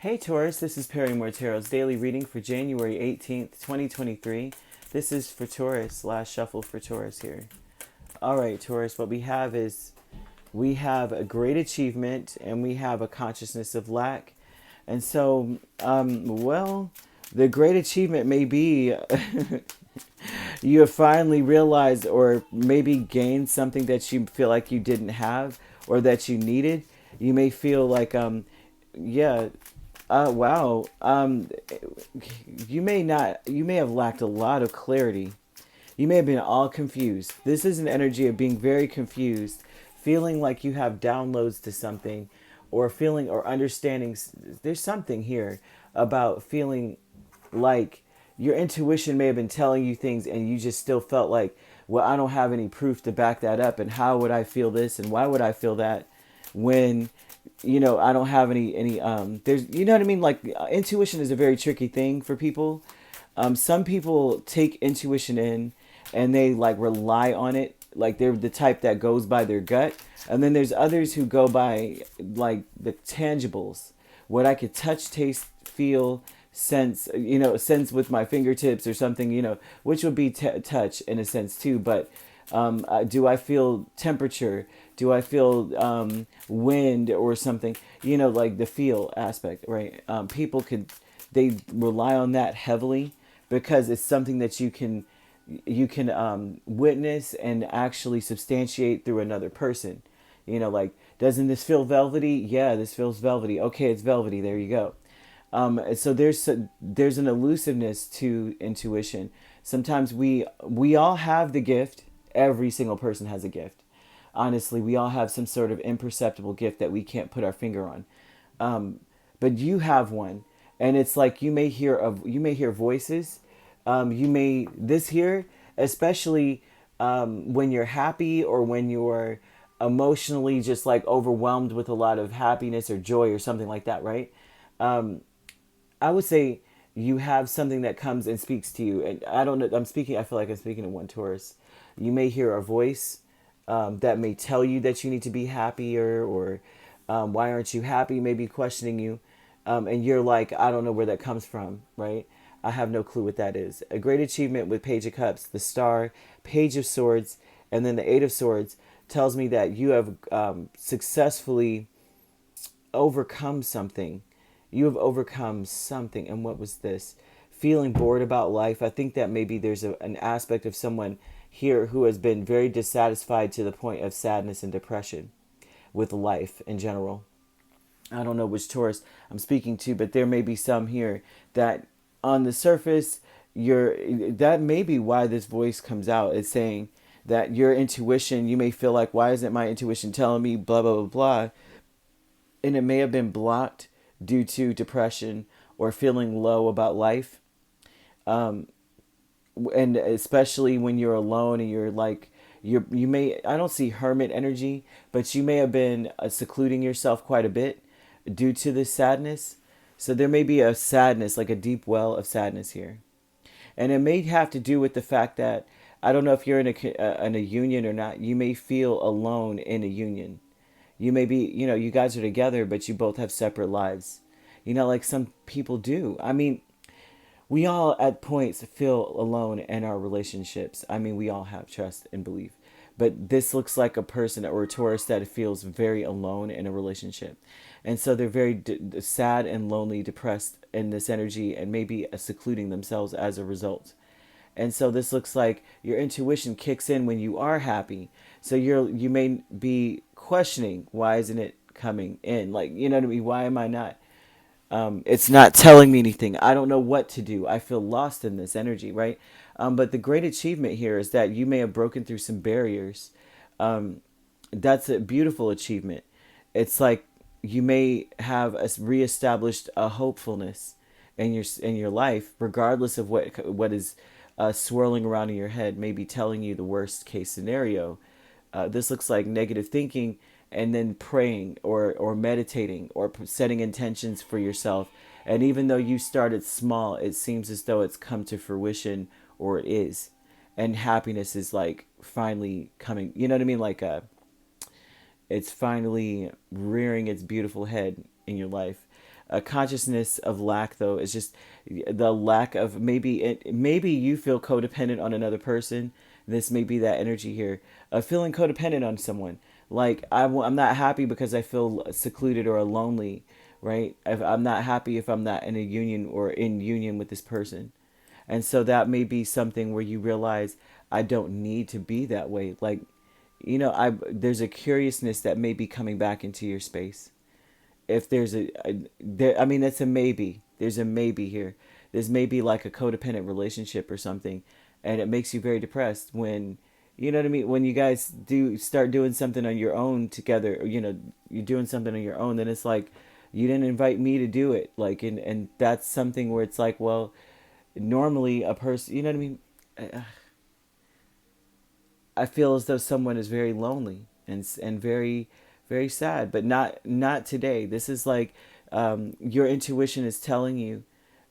Hey Taurus, this is Perrymore Tarot's daily reading for January 18th, 2023. This is for Taurus, last shuffle for Taurus here. All right, Taurus, what we have is we have a great achievement and we have a consciousness of lack. And so, the great achievement may be you have finally realized or maybe gained something that you feel like you didn't have or that you needed. You may feel like, yeah, wow. You may have lacked a lot of clarity. You may have been all confused. This is an energy of being very confused, feeling like you have downloads to something, or feeling or understanding. There's something here about feeling like your intuition may have been telling you things and you just still felt like, well, I don't have any proof to back that up. And how would I feel this? And why would I feel that when, I don't have there's, you know what I mean? Like intuition is a very tricky thing for people. Some people take intuition in and they like rely on it. Like they're the type that goes by their gut. And then there's others who go by like the tangibles, what I could touch, taste, feel, sense with my fingertips or something, which would be touch in a sense too. But do I feel temperature? Do I feel wind or something? Like the feel aspect, right? They rely on that heavily because it's something that you can witness and actually substantiate through another person. Like, doesn't this feel velvety? Yeah, this feels velvety. Okay, it's velvety. There you go. So there's an elusiveness to intuition. Sometimes we all have the gift. Every single person has a gift. Honestly, we all have some sort of imperceptible gift that we can't put our finger on. But you have one, and it's like you may hear voices. You may this here, especially when you're happy or when you're emotionally just like overwhelmed with a lot of happiness or joy or something like that, right? I would say you have something that comes and speaks to you. And I don't know, I feel like I'm speaking to one Taurus. You may hear a voice that may tell you that you need to be happier or why aren't you happy, maybe questioning you. And you're like, I don't know where that comes from, right? I have no clue what that is. A great achievement with Page of Cups, the Star, Page of Swords, and then the Eight of Swords tells me that you have successfully overcome something. You have overcome something. And what was this? Feeling bored about life. I think that maybe there's an aspect of someone here who has been very dissatisfied to the point of sadness and depression with life in general. I don't know which Taurus I'm speaking to, but there may be some here that on the surface, that may be why this voice comes out. It's saying that your intuition, you may feel like, why isn't my intuition telling me blah, blah, blah, blah. And it may have been blocked due to depression or feeling low about life. And especially when you're alone and you're like, you may, I don't see hermit energy, but you may have been secluding yourself quite a bit due to this sadness. So there may be a sadness, like a deep well of sadness here. And it may have to do with the fact that, I don't know if you're in a union or not, you may feel alone in a union. You may be, you guys are together, but you both have separate lives. Like some people do. I mean, we all at points feel alone in our relationships. I mean, we all have trust and belief. But this looks like a person or a Taurus that feels very alone in a relationship. And so they're very sad and lonely, depressed in this energy, and maybe secluding themselves as a result. And so this looks like your intuition kicks in when you are happy. So you may be questioning, why isn't it coming in? Like, you know what I mean? Why am I not? It's not telling me anything. I don't know what to do. I feel lost in this energy, right? But the great achievement here is that you may have broken through some barriers. That's a beautiful achievement. It's like you may have reestablished a hopefulness in your life, regardless of what is swirling around in your head, maybe telling you the worst case scenario. This looks like negative thinking and then praying or meditating or setting intentions for yourself. And even though you started small, it seems as though it's come to fruition, or it is. And happiness is like finally coming, you know what I mean? Like it's finally rearing its beautiful head in your life. a consciousness of lack, though. It's just the lack of maybe you feel codependent on another person. This may be that energy here of feeling codependent on someone. Like I'm not happy because I feel secluded or lonely, right? I'm not happy if I'm not in a union or in union with this person. And so that may be something where you realize I don't need to be that way. Like, I there's a curiousness that may be coming back into your space. If there's I mean, that's a maybe. There's a maybe here. This may be like a codependent relationship or something, and it makes you very depressed when, you know what I mean. When you guys do start doing something on your own together, or, you're doing something on your own, then it's like you didn't invite me to do it. Like, and that's something where it's like, well, normally a person, you know what I mean. I feel as though someone is very lonely and very very sad, but not today. This is like your intuition is telling you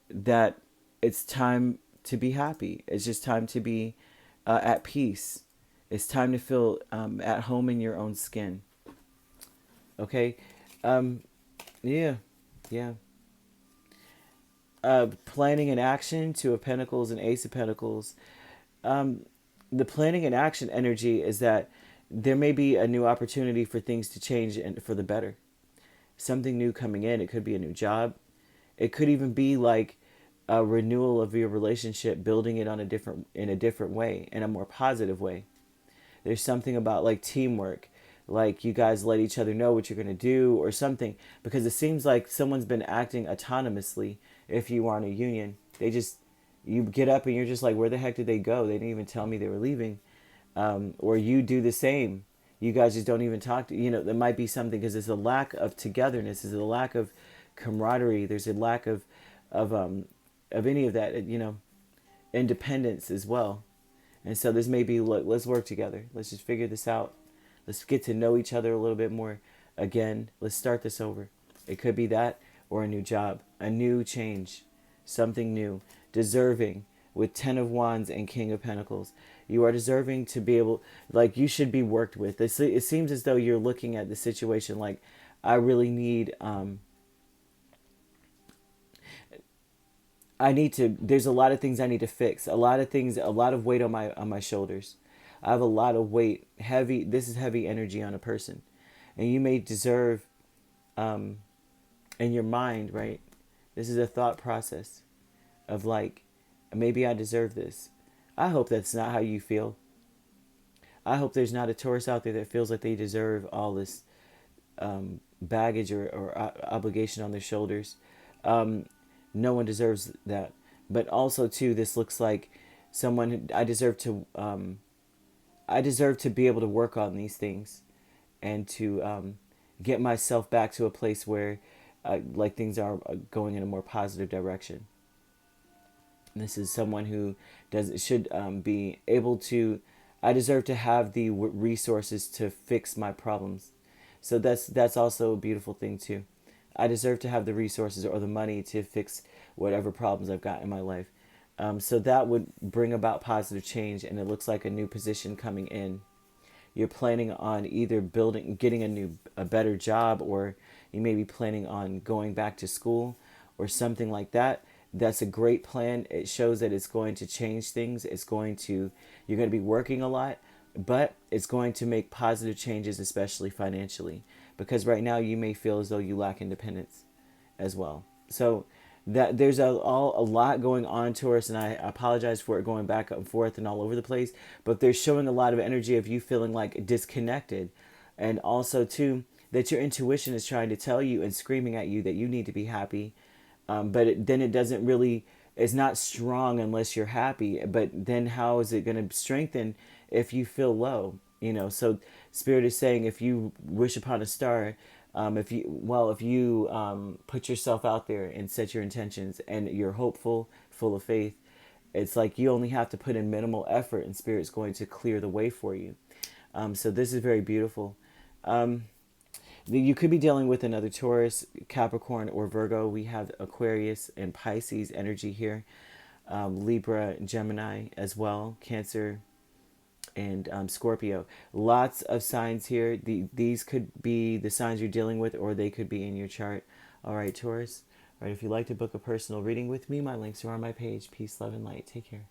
that it's time to be happy. It's just time to be at peace. It's time to feel at home in your own skin. Okay, um, yeah, yeah. Planning and action, Two of Pentacles and Ace of Pentacles. Um, the planning and action energy is that there may be a new opportunity for things to change and for the better. Something new coming in. It could be a new job. It could even be like a renewal of your relationship, building it on in a different way, in a more positive way. There's something about like teamwork, like you guys let each other know what you're going to do or something, because it seems like someone's been acting autonomously. If you are in a union, you get up and you're just like, where the heck did they go? They didn't even tell me they were leaving. Or you do the same. You guys just don't even talk to, there might be something because there's a lack of togetherness, there's a lack of camaraderie, there's a lack of, of any of that, independence as well. And so this may be, look, let's work together. Let's just figure this out. Let's get to know each other a little bit more. Again, let's start this over. It could be that or a new job, a new change, something new, deserving with 10 of Wands and King of Pentacles. You are deserving to be able, like you should be worked with. It seems as though you're looking at the situation like, I really need, there's a lot of things I need to fix. A lot of things, a lot of weight on my shoulders. I have a lot of weight, this is heavy energy on a person. And you may deserve, in your mind, right? This is a thought process of like, maybe I deserve this. I hope that's not how you feel. I hope there's not a Taurus out there that feels like they deserve all this baggage or obligation on their shoulders. No one deserves that. But also, too, this looks like someone I deserve to be able to work on these things and to get myself back to a place where like things are going in a more positive direction. This is someone who should be able to. I deserve to have the resources to fix my problems. So that's also a beautiful thing too. I deserve to have the resources or the money to fix whatever problems I've got in my life. So that would bring about positive change, and it looks like a new position coming in. You're planning on either getting a better job, or you may be planning on going back to school or something like that. That's a great plan. It shows that it's going to change things. You're going to be working a lot, but it's going to make positive changes, especially financially, because right now you may feel as though you lack independence as well. So that there's a lot going on, Taurus, and I apologize for it going back and forth and all over the place, but they're showing a lot of energy of you feeling like disconnected, and also too that your intuition is trying to tell you and screaming at you that you need to be happy, but then it doesn't really, it's not strong unless you're happy. But then how is it going to strengthen if you feel low? So Spirit is saying, if you wish upon a star, if you put yourself out there and set your intentions and you're hopeful, full of faith, it's like you only have to put in minimal effort and Spirit's going to clear the way for you. So this is very beautiful. You could be dealing with another Taurus, Capricorn, or Virgo. We have Aquarius and Pisces energy here. Libra, Gemini as well, Cancer, and Scorpio. Lots of signs here. These could be the signs you're dealing with, or they could be in your chart. All right, Taurus. All right, if you'd like to book a personal reading with me, my links are on my page. Peace, love, and light. Take care.